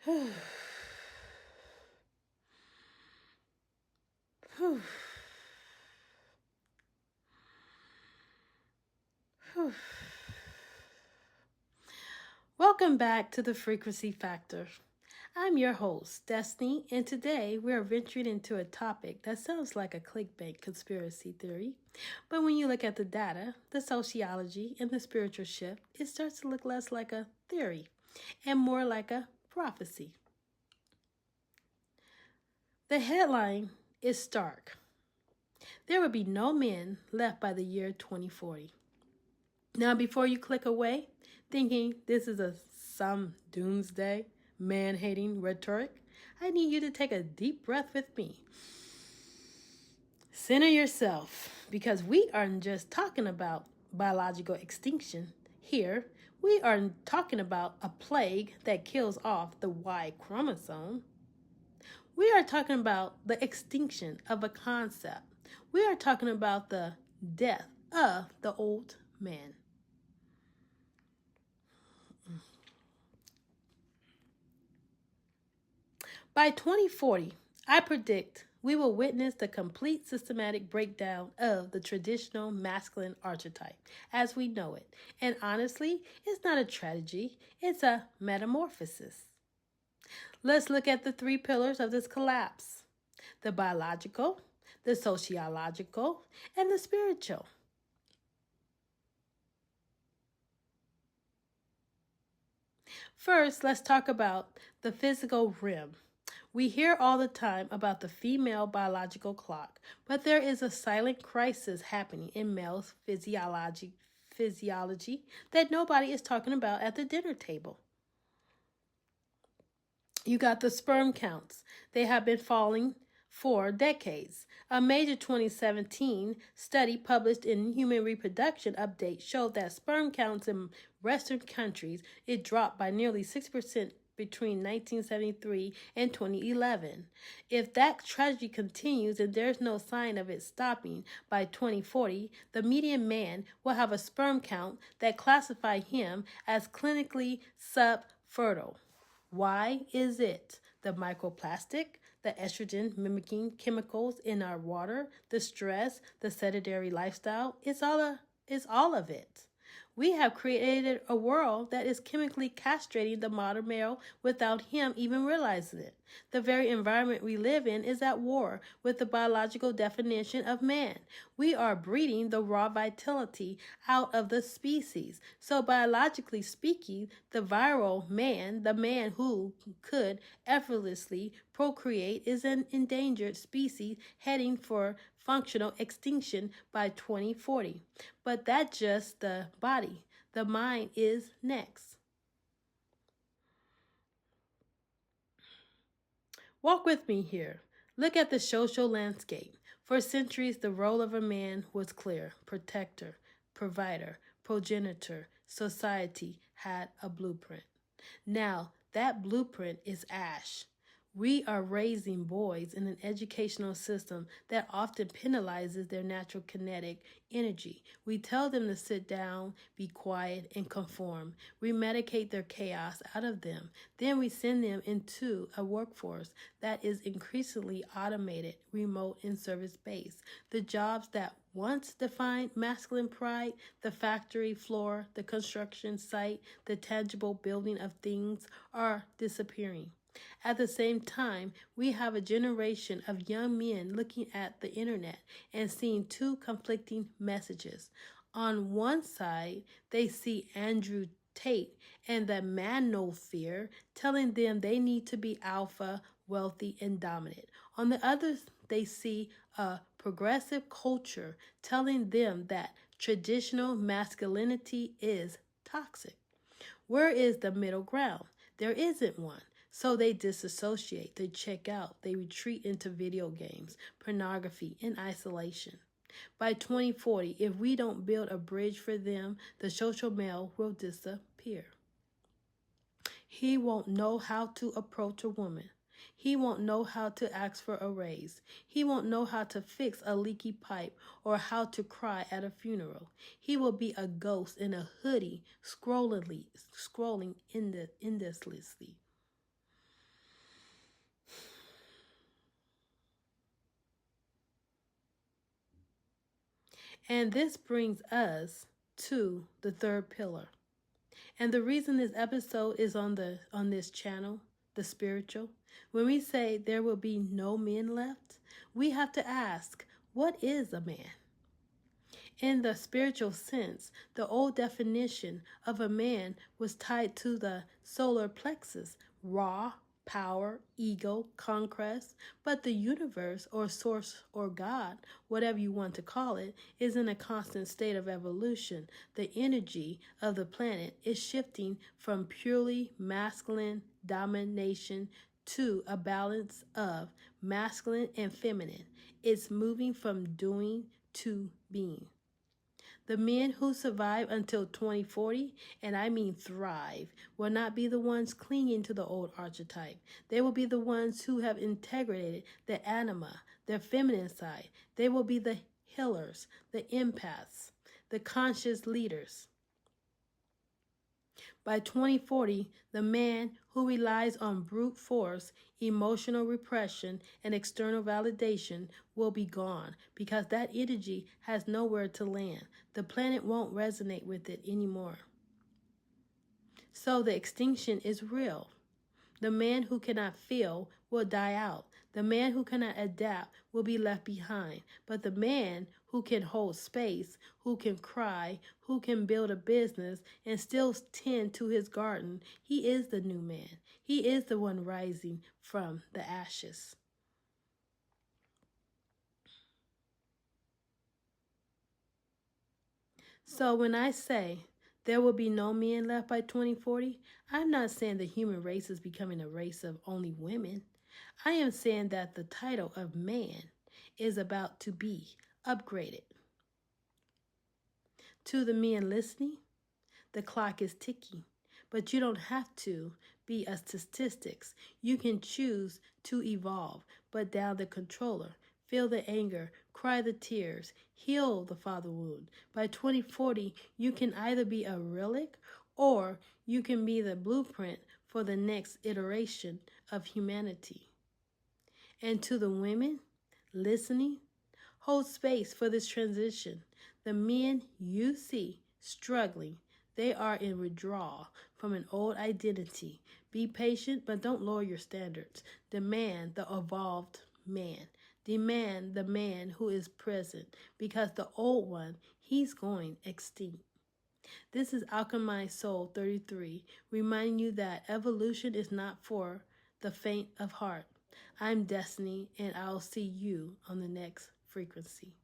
Whew. Whew. Whew. Welcome back to the Frequency Factor. I'm your host, Destiny, and today we are venturing into a topic that sounds like a clickbait conspiracy theory. But when you look at the data, the sociology, and the spiritual shift, it starts to look less like a theory and more like a prophecy. The headline is stark. There will be no men left by the year 2040. Now, before you click away, thinking this is some doomsday, man-hating rhetoric, I need you to take a deep breath with me. Center yourself, because we aren't just talking about biological extinction. Here, we are talking about a plague that kills off the Y chromosome. We are talking about the extinction of a concept. We are talking about the death of the old man. By 2040, I predict we will witness the complete systematic breakdown of the traditional masculine archetype as we know it. And honestly, it's not a tragedy, it's a metamorphosis. Let's look at the three pillars of this collapse: the biological, the sociological, and the spiritual. First, let's talk about the physical realm. We hear all the time about the female biological clock, but there is a silent crisis happening in male physiology that nobody is talking about at the dinner table. You got the sperm counts. They have been falling for decades. A major 2017 study published in Human Reproduction Update showed that sperm counts in Western countries, it dropped by nearly 6% between 1973 and 2011. If that tragedy continues and there's no sign of it stopping, by 2040, the median man will have a sperm count that classify him as clinically subfertile. Why is it? The microplastic, the estrogen mimicking chemicals in our water, the stress, the sedentary lifestyle, it's all of it. We have created a world that is chemically castrating the modern male without him even realizing it. The very environment we live in is at war with the biological definition of man. We are breeding the raw vitality out of the species. So biologically speaking, the viral man, the man who could effortlessly procreate, is an endangered species heading for functional extinction by 2040. But that's just the body. The mind is next. Walk with me here. Look at the social landscape. For centuries, the role of a man was clear: protector, provider, progenitor. Society had a blueprint. Now, that blueprint is ash. We are raising boys in an educational system that often penalizes their natural kinetic energy. We tell them to sit down, be quiet, and conform. We medicate their chaos out of them. Then we send them into a workforce that is increasingly automated, remote, and service-based. The jobs that once defined masculine pride, the factory floor, the construction site, the tangible building of things, are disappearing. At the same time, we have a generation of young men looking at the internet and seeing two conflicting messages. On one side, they see Andrew Tate and the manosphere telling them they need to be alpha, wealthy, and dominant. On the other, they see a progressive culture telling them that traditional masculinity is toxic. Where is the middle ground? There isn't one. So they disassociate, they check out, they retreat into video games, pornography, and isolation. By 2040, if we don't build a bridge for them, the social male will disappear. He won't know how to approach a woman. He won't know how to ask for a raise. He won't know how to fix a leaky pipe or how to cry at a funeral. He will be a ghost in a hoodie, scrolling endlessly. And this brings us to the third pillar. And the reason this episode is on this channel, the spiritual, when we say there will be no men left, we have to ask, what is a man? In the spiritual sense, the old definition of a man was tied to the solar plexus, raw, power, ego, conquest, but the universe or source or God, whatever you want to call it, is in a constant state of evolution. The energy of the planet is shifting from purely masculine domination to a balance of masculine and feminine. It's moving from doing to being. The men who survive until 2040, and I mean thrive, will not be the ones clinging to the old archetype. They will be the ones who have integrated the anima, their feminine side. They will be the healers, the empaths, the conscious leaders. By 2040, the man who relies on brute force, emotional repression, and external validation will be gone because that energy has nowhere to land. The planet won't resonate with it anymore. So the extinction is real. The man who cannot feel will die out. The man who cannot adapt will be left behind. But the man who can hold space, who can cry, who can build a business and still tend to his garden, he is the new man. He is the one rising from the ashes. So when I say there will be no men left by 2040, I'm not saying the human race is becoming a race of only women. I am saying that the title of man is about to be upgraded. To the men listening, the clock is ticking, but you don't have to be a statistics. You can choose to evolve, but down the controller. Feel the anger, cry the tears, heal the father wound. By 2040, you can either be a relic or you can be the blueprint for the next iteration of humanity. And to the women listening, hold space for this transition. The men you see struggling, they are in withdrawal from an old identity. Be patient, but don't lower your standards. Demand the evolved man. Demand the man who is present, because the old one, he's going extinct. This is Alchemized Soul 33, reminding you that evolution is not for the faint of heart. I'm Destiny, and I'll see you on the next frequency.